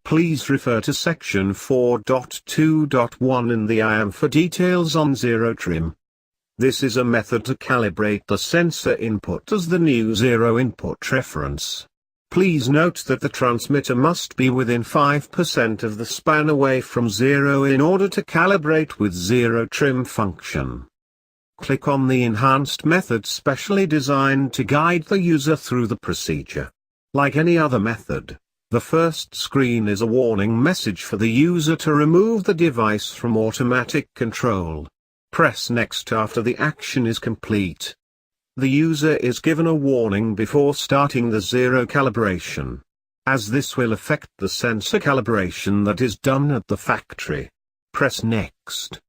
Please refer to section 4.2.1 in the IAM for details on zero trim. This is a method to calibrate the sensor input as the new zero input reference. Please note that the transmitter must be within 5% of the span away from zero in order to calibrate with zero trim function. Click on the enhanced method specially designed to guide the user through the procedure. Like any other method, the first screen is a warning message for the user to remove the device from automatic control. Press Next after the action is complete. The user is given a warning before starting the zero calibration, as this will affect the sensor calibration that is done at the factory. Press Next.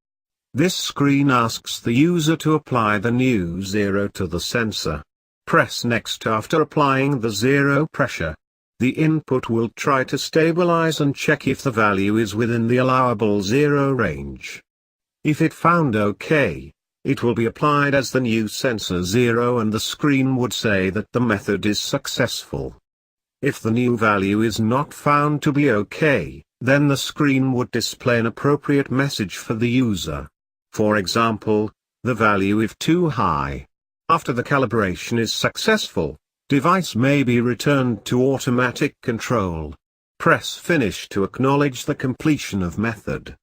This screen asks the user to apply the new zero to the sensor. Press Next after applying the zero pressure. The input will try to stabilize and check if the value is within the allowable zero range. If it found OK, it will be applied as the new sensor zero and the screen would say that the method is successful. If the new value is not found to be OK, then the screen would display an appropriate message for the user. For example, the value is too high. After the calibration is successful, device may be returned to automatic control. Press Finish to acknowledge the completion of method.